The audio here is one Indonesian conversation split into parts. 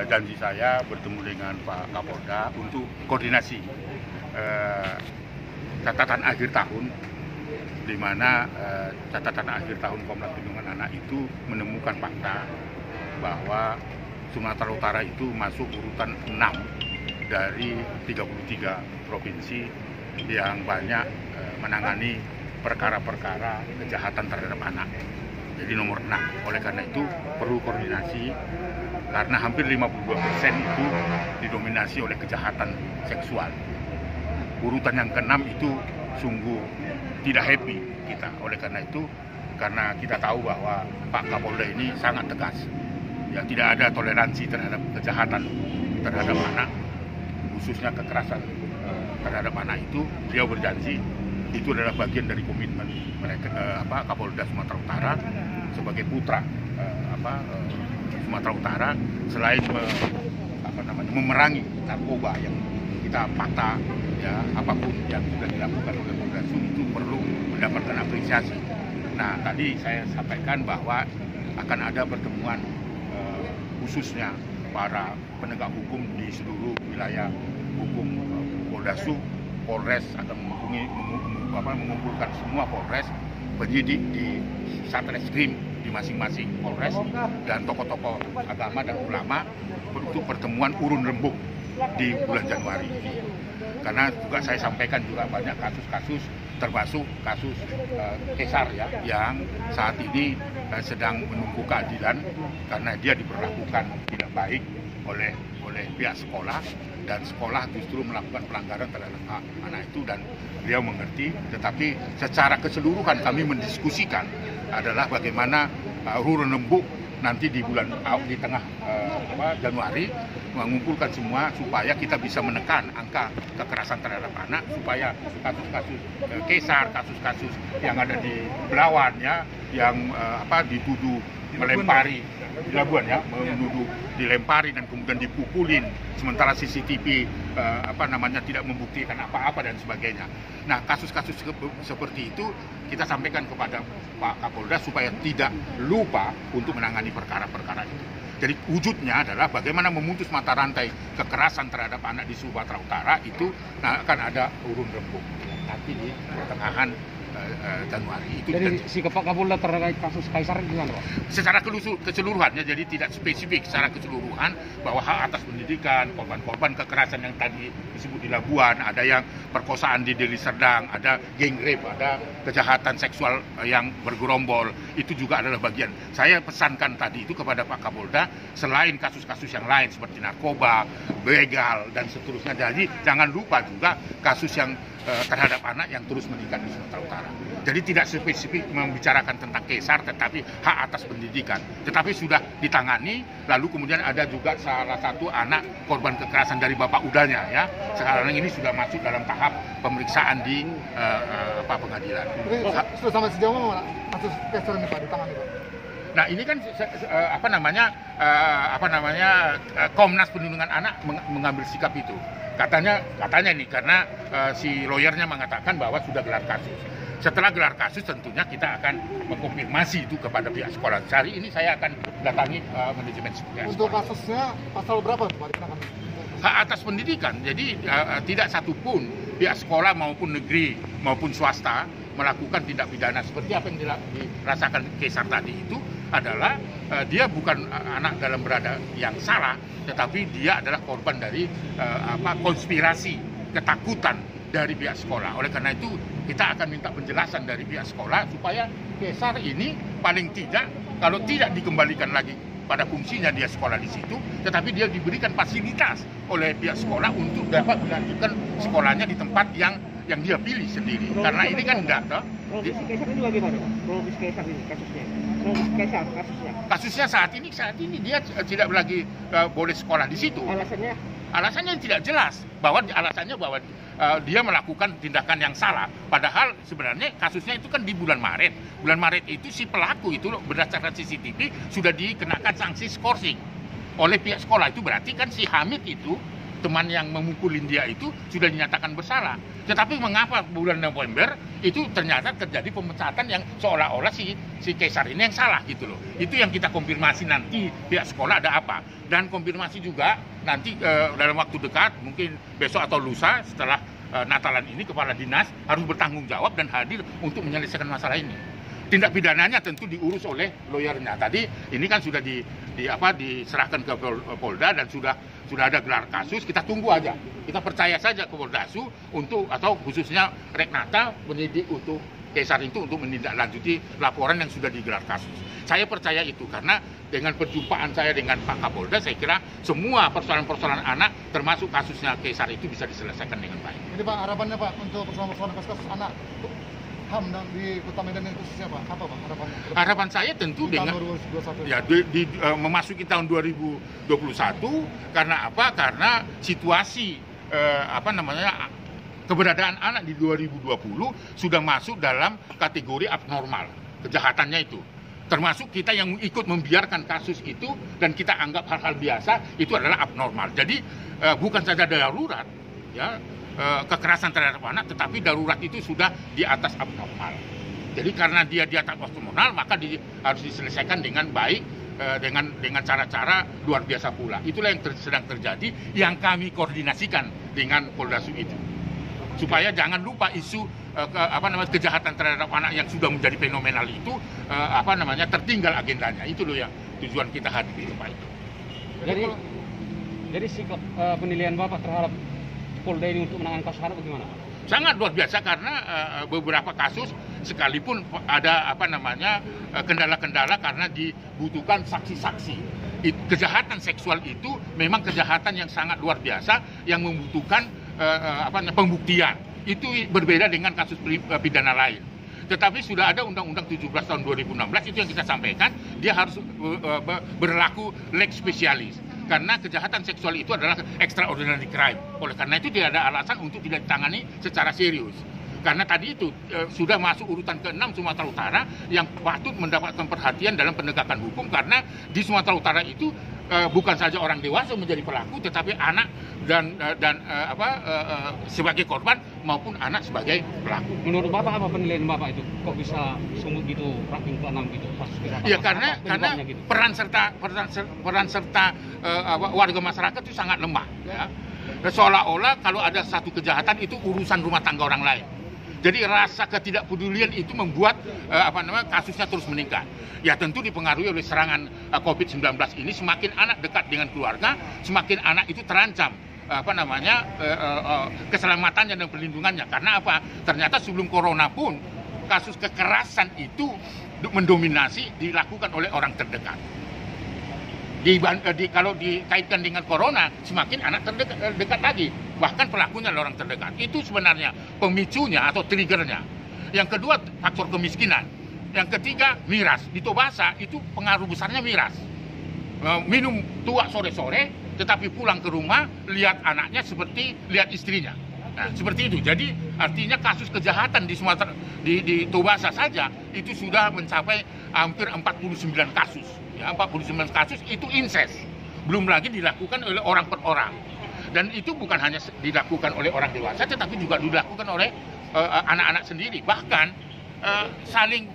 janji saya bertemu dengan Pak Kapolda untuk koordinasi catatan akhir tahun, di mana catatan akhir tahun Komnas Perlindungan Anak itu menemukan fakta bahwa Sumatera Utara itu masuk urutan 6 dari 33 provinsi yang banyak menangani perkara-perkara kejahatan terhadap anak. Jadi nomor 6. Oleh karena itu perlu koordinasi, karena hampir 52% itu didominasi oleh kejahatan seksual. Urutan yang ke-6 itu sungguh tidak happy kita. Oleh karena itu, karena kita tahu bahwa Pak Kapolda ini sangat tegas, ya, tidak ada toleransi terhadap kejahatan terhadap anak, khususnya kekerasan terhadap anak itu. Beliau berjanji itu adalah bagian dari komitmen mereka, Kapolda Sumatera Utara sebagai putra Sumatera Utara, selain memerangi narkoba yang kita patah, ya, apapun yang sudah dilakukan oleh Polda itu perlu mendapatkan apresiasi. Nah, tadi saya sampaikan bahwa akan ada pertemuan khususnya para penegak hukum di seluruh wilayah hukum Poldasu. Polres akan mengumpulkan semua Polres, penyidik di Satreskrim di masing-masing Polres, dan tokoh-tokoh agama dan ulama untuk pertemuan urun rembuk di bulan Januari ini. Karena juga saya sampaikan juga banyak kasus-kasus, termasuk kasus Kesar, ya, yang saat ini sedang menunggu keadilan karena dia diperlakukan tidak baik oleh pihak sekolah, dan sekolah justru melakukan pelanggaran terhadap anak itu, dan beliau mengerti. Tetapi secara keseluruhan kami mendiskusikan adalah bagaimana urun rembuk nanti di tengah Januari mengumpulkan semua supaya kita bisa menekan angka kekerasan terhadap anak, supaya kasus-kasus Kesar, kasus-kasus yang ada di Belawan, ya, yang dituduh melempari di Labuan, ya, menuduh dilempari dan kemudian dipukulin, sementara CCTV tidak membuktikan apa-apa dan sebagainya. Nah, kasus-kasus seperti itu kita sampaikan kepada Pak Kapolda supaya tidak lupa untuk menangani perkara-perkara itu. Jadi wujudnya adalah bagaimana memutus mata rantai kekerasan terhadap anak di Sumatera Utara itu. Nah, akan ada urun rembuk nanti di pertengahan Januari itu. Jadi sikap Pak Kapolda terkait kasus Kaisar gimana, Pak? Secara keseluruhannya, jadi tidak spesifik, secara keseluruhan bahwa hak atas pendidikan, korban-korban kekerasan yang tadi disebut di Labuan, ada yang perkosaan di Deli Serdang, ada gang rape, ada kejahatan seksual yang bergerombol, itu juga adalah bagian. Saya pesankan tadi itu kepada Pak Kapolda, selain kasus-kasus yang lain seperti narkoba, begal, dan seterusnya. Jadi jangan lupa juga kasus yang terhadap anak yang terus meningkat di Sumatera Utara. Jadi tidak spesifik membicarakan tentang Kesar, tetapi hak atas pendidikan. Tetapi sudah ditangani, lalu kemudian ada juga salah satu anak korban kekerasan dari bapak udahnya, ya. Sekarang ini sudah masuk dalam tahap pemeriksaan di pengadilan. Sudah sampai sejauh mana kasus Kesar ini, Pak, ditangani, Pak? Nah, ini kan Komnas Perlindungan Anak mengambil sikap itu. Katanya nih, karena si lawyernya mengatakan bahwa sudah gelar kasus. Setelah gelar kasus tentunya kita akan mengkonfirmasi itu kepada pihak sekolah. Hari ini saya akan datangi manajemen sekolah. Untuk kasusnya pasal berapa, Pak? Hak atas pendidikan. Jadi tidak satupun pihak sekolah maupun negeri maupun swasta melakukan tindak pidana seperti apa yang dirasakan Kesar tadi itu adalah dia bukan anak dalam berada yang salah, tetapi dia adalah korban dari konspirasi, ketakutan dari pihak sekolah. Oleh karena itu kita akan minta penjelasan dari pihak sekolah supaya Kesar ini paling tidak, kalau tidak dikembalikan lagi pada fungsinya dia sekolah di situ, tetapi dia diberikan fasilitas oleh pihak sekolah untuk dapat melanjutkan sekolahnya di tempat yang dia pilih sendiri. Karena ini kan enggak, toh. Profesi Kesar ini bagaimana, Pak? Profesi Kesar ini kasusnya. Kasusnya saat ini dia tidak lagi boleh sekolah di situ. Alasannya tidak jelas, bahwa dia melakukan tindakan yang salah. Padahal sebenarnya kasusnya itu kan di bulan Maret. Bulan Maret itu si pelaku itu berdasarkan CCTV sudah dikenakan sanksi skorsing oleh pihak sekolah. Itu berarti kan si Hamid itu, teman yang memukulin dia itu, sudah dinyatakan bersalah. Tetapi mengapa bulan November itu ternyata terjadi pemecatan yang seolah-olah si Kaisar ini yang salah gitu loh. Itu yang kita konfirmasi nanti pihak sekolah ada apa, dan konfirmasi juga nanti dalam waktu dekat, mungkin besok atau lusa setelah Natalan ini, kepala dinas harus bertanggung jawab dan hadir untuk menyelesaikan masalah ini. Tindak pidananya tentu diurus oleh lawyernya. Tadi ini kan sudah diserahkan ke Polda dan sudah ada gelar kasus. Kita tunggu aja. Kita percaya saja ke Poldasu untuk, atau khususnya Reknata, penyidik untuk Kaisar itu untuk menindaklanjuti laporan yang sudah digelar kasus. Saya percaya itu karena dengan perjumpaan saya dengan Pak Kapolda, saya kira semua persoalan-persoalan anak termasuk kasusnya Kaisar itu bisa diselesaikan dengan baik. Jadi Pak, harapannya Pak untuk persoalan-persoalan kasus anak HAM dan di Kota Medan ini khususnya Pak, apa Pak harapannya? Harapan saya tentu di dengan 2021. Ya memasuki tahun 2021 karena apa? Karena situasi keberadaan anak di 2020 sudah masuk dalam kategori abnormal kejahatannya itu. Termasuk kita yang ikut membiarkan kasus itu dan kita anggap hal-hal biasa itu adalah abnormal. Jadi bukan saja darurat ya, kekerasan terhadap anak, tetapi darurat itu sudah di atas abnormal. Jadi karena dia di atas abnormal, maka harus diselesaikan dengan baik, dengan cara-cara luar biasa pula. Itulah yang sedang terjadi, yang kami koordinasikan dengan Poldasu itu. Supaya jangan lupa isu kejahatan terhadap anak yang sudah menjadi fenomenal itu tertinggal agendanya. Itu loh yang tujuan kita hadir di tempat itu. Jadi sikap penilaian Bapak terhadap Polda ini untuk menangani kasus anak bagaimana? Sangat luar biasa karena beberapa kasus sekalipun ada kendala-kendala karena dibutuhkan saksi-saksi. Kejahatan seksual itu memang kejahatan yang sangat luar biasa yang membutuhkan pembuktian. Itu berbeda dengan kasus pidana lain. Tetapi sudah ada Undang-Undang 17 tahun 2016 itu yang kita sampaikan, dia harus berlaku lex specialis. Karena kejahatan seksual itu adalah extraordinary crime. Oleh karena itu tidak ada alasan untuk tidak ditangani secara serius. Karena tadi itu sudah masuk urutan ke-6 Sumatera Utara yang patut mendapatkan perhatian dalam penegakan hukum, karena di Sumatera Utara itu bukan saja orang dewasa menjadi pelaku, tetapi anak dan sebagai korban maupun anak sebagai pelaku. Menurut Bapak apa penilaian Bapak itu? Kok bisa sumut gitu, ranking ke-6 gitu kasus kejahatan? Ya karena gitu? peran serta warga masyarakat itu sangat lemah. Ya. Seolah-olah kalau ada satu kejahatan itu urusan rumah tangga orang lain. Jadi rasa ketidakpedulian itu membuat kasusnya terus meningkat. Ya tentu dipengaruhi oleh serangan COVID-19 ini, semakin anak dekat dengan keluarga, semakin anak itu terancam keselamatannya dan perlindungannya. Karena apa? Ternyata sebelum corona pun kasus kekerasan itu mendominasi dilakukan oleh orang terdekat. Kalau dikaitkan dengan corona, semakin anak terdekat lagi. Bahkan pelakunya adalah orang terdekat. Itu sebenarnya pemicunya atau triggernya. Yang kedua, faktor kemiskinan. Yang ketiga, miras. Di Tobasa itu pengaruh besarnya miras. Minum tua sore-sore, tetapi pulang ke rumah, lihat anaknya seperti lihat istrinya. Nah, seperti itu. Jadi artinya kasus kejahatan di Sumatera, di Tobasa saja, itu sudah mencapai hampir 49 kasus. Ya, 49 kasus itu incest. Belum lagi dilakukan oleh orang per orang. Dan itu bukan hanya dilakukan oleh orang dewasa, tetapi juga dilakukan oleh anak-anak sendiri. Bahkan saling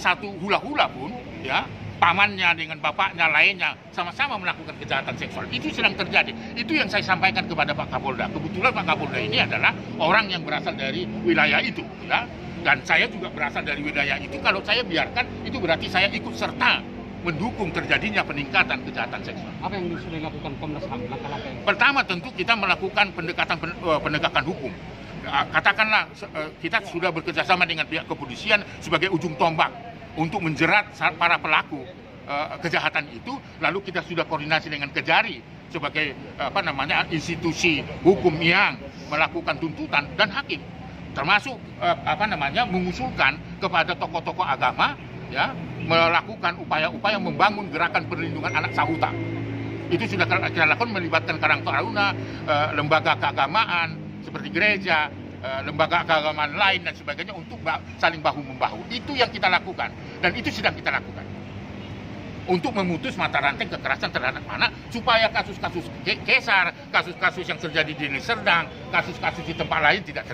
satu hula-hula pun, ya, pamannya dengan bapaknya lainnya sama-sama melakukan kejahatan seksual. Itu sedang terjadi. Itu yang saya sampaikan kepada Pak Kapolda. Kebetulan Pak Kapolda ini adalah orang yang berasal dari wilayah itu, ya. Dan saya juga berasal dari wilayah itu. Kalau saya biarkan, itu berarti saya ikut serta mendukung terjadinya peningkatan kejahatan seksual. Apa yang sudah dilakukan Komnas HAM? Pertama tentu kita melakukan penegakan hukum. Katakanlah kita sudah bekerjasama dengan pihak kepolisian sebagai ujung tombak untuk menjerat para pelaku kejahatan itu. Lalu kita sudah koordinasi dengan Kejari sebagai institusi hukum yang melakukan tuntutan, dan hakim termasuk mengusulkan kepada tokoh-tokoh agama, ya, melakukan upaya-upaya membangun gerakan perlindungan anak Sahuta. Itu sudah kita lakukan melibatkan Karang Taruna, lembaga keagamaan seperti gereja, lembaga keagamaan lain dan sebagainya untuk saling bahu-membahu. Itu yang kita lakukan dan itu sedang kita lakukan untuk memutus mata rantai kekerasan terhadap anak, supaya kasus-kasus Kaisar, kasus-kasus yang terjadi di Deli Serdang, kasus-kasus di tempat lain tidak terjadi.